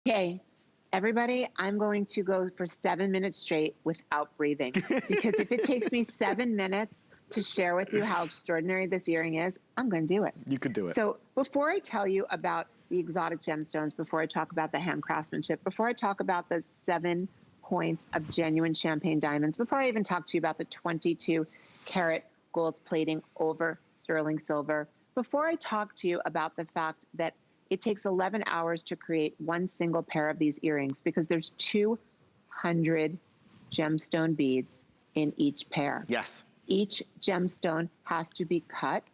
Okay, everybody, I'm going to go for 7 minutes straight without breathing. Because if it takes me 7 minutes to share with you how extraordinary this earring is, I'm going to do it. You could do it. So before I tell you about the exotic gemstones, before I talk about the hand craftsmanship, before I talk about the 7 points of genuine champagne diamonds, before I even talk to you about the 22 karat gold plating over sterling silver, before I talk to you about the fact that it takes 11 hours to create one single pair of these earrings because there's 200 gemstone beads in each pair. Yes. Each gemstone has to be cut.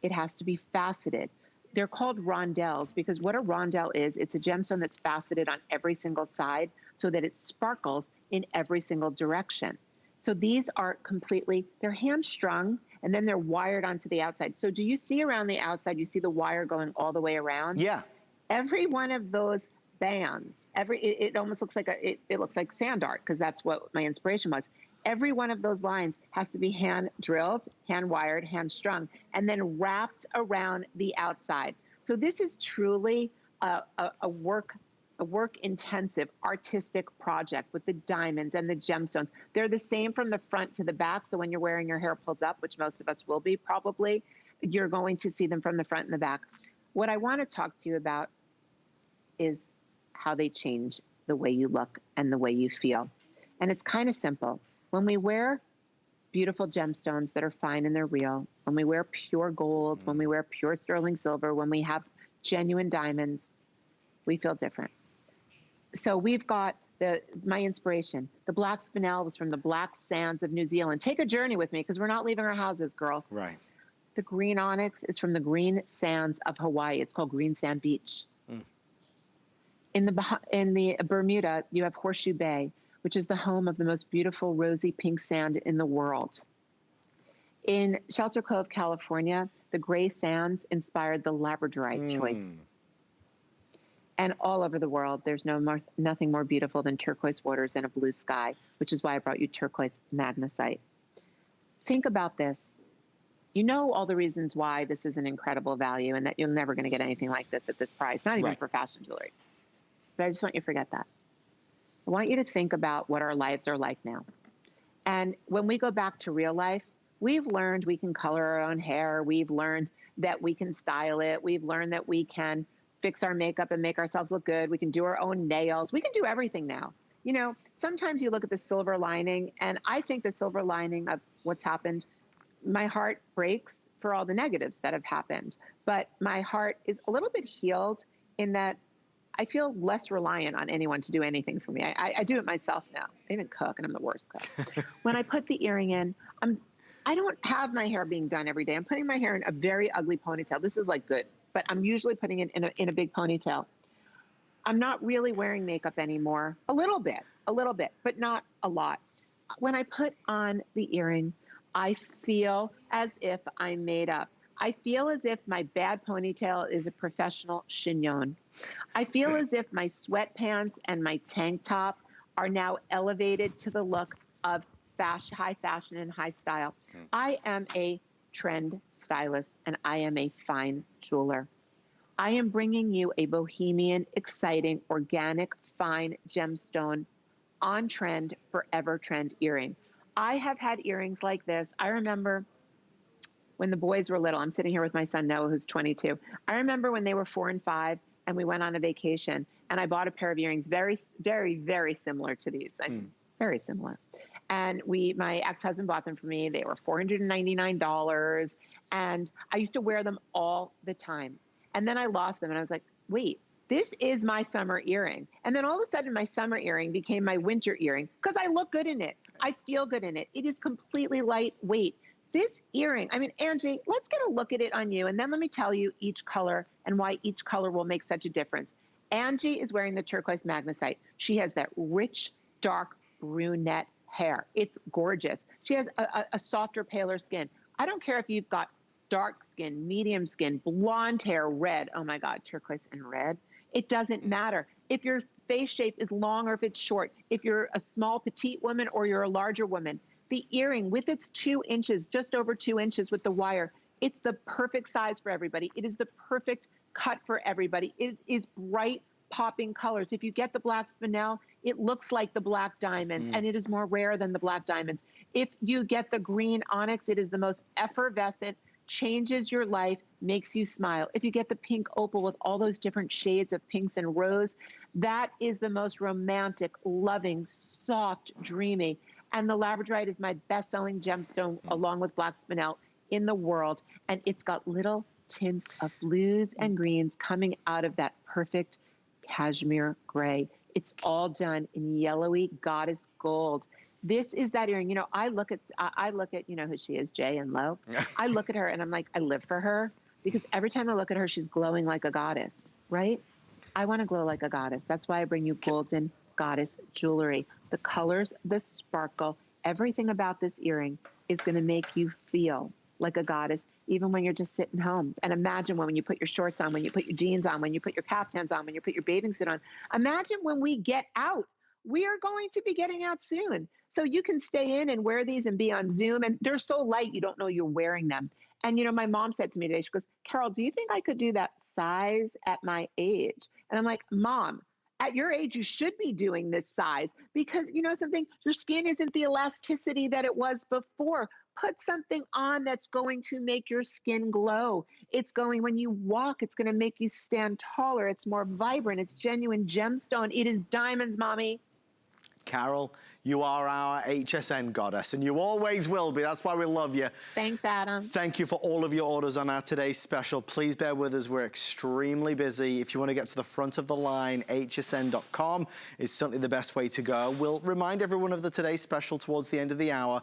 It has to be faceted. They're called rondelles because what a rondelle is, it's a gemstone that's faceted on every single side so that it sparkles in every single direction. So these are completely, they're hand-strung, and then they're wired onto the outside. So do you see around the outside, you see the wire going all the way around? Yeah. Every one of those bands, it almost looks like it looks like sand art because that's what my inspiration was. Every one of those lines has to be hand drilled, hand wired, hand strung, and then wrapped around the outside. So this is truly a work intensive artistic project with the diamonds and the gemstones. They're the same from the front to the back. So when you're wearing your hair pulled up, which most of us will be probably, you're going to see them from the front and the back. What I want to talk to you about is how they change the way you look and the way you feel. And it's kind of simple. When we wear beautiful gemstones that are fine and they're real, when we wear pure gold, when we wear pure sterling silver, when we have genuine diamonds, we feel different. So we've got my inspiration. The black spinel was from the black sands of New Zealand. Take a journey with me because we're not leaving our houses, girl. Right. The green onyx is from the green sands of Hawaii. It's called Green Sand Beach. In the Bermuda, you have Horseshoe Bay, which is the home of the most beautiful rosy pink sand in the world. In Shelter Cove, California, the gray sands inspired the Labradorite choice. And all over the world, there's nothing more beautiful than turquoise waters and a blue sky, which is why I brought you turquoise magnesite. Think about this. You know all the reasons why this is an incredible value and that you're never going to get anything like this at this price, not even for fashion jewelry. But I just want you to forget that. I want you to think about what our lives are like now. And when we go back to real life, we've learned we can color our own hair. We've learned that we can style it. We've learned that we can fix our makeup and make ourselves look good. We can do our own nails. We can do everything now. You know, sometimes you look at the silver lining, and I think the silver lining of what's happened, my heart breaks for all the negatives that have happened. But my heart is a little bit healed in that I feel less reliant on anyone to do anything for me. I do it myself now. I even cook, and I'm the worst cook. When I put the earring in, I don't have my hair being done every day. I'm putting my hair in a very ugly ponytail. This is like good, but I'm usually putting it in a big ponytail. I'm not really wearing makeup anymore. A little bit, but not a lot. When I put on the earring, I feel as if I'm made up. I feel as if my bad ponytail is a professional chignon. I feel as if my sweatpants and my tank top are now elevated to the look of high fashion and high style. I am a trend stylist and I am a fine jeweler. I am bringing you a bohemian, exciting, organic, fine gemstone on trend, forever trend earring. I have had earrings like this. I remember when the boys were little. I'm sitting here with my son Noah, who's 22. I remember when they were 4 and 5 and we went on a vacation and I bought a pair of earrings very, very, very similar to these. I mean, very similar. And my ex-husband bought them for me. They were $499. And I used to wear them all the time. And then I lost them and I was like, wait, this is my summer earring. And then all of a sudden my summer earring became my winter earring because I look good in it. I feel good in it. It is completely lightweight. This earring, I mean, Angie, let's get a look at it on you. And then let me tell you each color and why each color will make such a difference. Angie is wearing the turquoise magnesite. She has that rich, dark brunette hair. It's gorgeous. She has a softer, paler skin. I don't care if you've got dark skin, medium skin, blonde hair, red. Oh my God, turquoise and red. It doesn't matter. If your face shape is long or if it's short, if you're a small, petite woman or you're a larger woman, the earring with its 2 inches, just over 2 inches with the wire, it's the perfect size for everybody. It is the perfect cut for everybody. It is bright popping colors. If you get the black spinel, it looks like the black diamonds, and it is more rare than the black diamonds. If you get the green onyx, it is the most effervescent, changes your life, makes you smile. If you get the pink opal with all those different shades of pinks and rose, that is the most romantic, loving, soft, dreamy. And the Labradorite is my best-selling gemstone, along with black spinel, in the world. And it's got little tints of blues and greens coming out of that perfect cashmere gray. It's all done in yellowy goddess gold. This is that earring. You know, I look at, you know who she is, Jay and Lo. I look at her and I'm like, I live for her, because every time I look at her, she's glowing like a goddess, right? I want to glow like a goddess. That's why I bring you golden goddess jewelry. The colors, the sparkle, everything about this earring is going to make you feel like a goddess, even when you're just sitting home. And imagine when you put your shorts on, when you put your jeans on, when you put your caftans on, when you put your bathing suit on. Imagine when we get out. We are going to be getting out soon. So you can stay in and wear these and be on Zoom. And they're so light, you don't know you're wearing them. And, you know, my mom said to me today, she goes, Carol, do you think I could do that size at my age? And I'm like, Mom, at your age, you should be doing this size, because, you know something, your skin isn't the elasticity that it was before. Put something on that's going to make your skin glow. It's going, when you walk, it's going to make you stand taller. It's more vibrant. It's genuine gemstone. It is diamonds, mommy. Carol, you are our HSN goddess, and you always will be. That's why we love you. Thanks, Adam. Thank you for all of your orders on our today's special. Please bear with us. We're extremely busy. If you want to get to the front of the line, hsn.com is certainly the best way to go. We'll remind everyone of the today's special towards the end of the hour.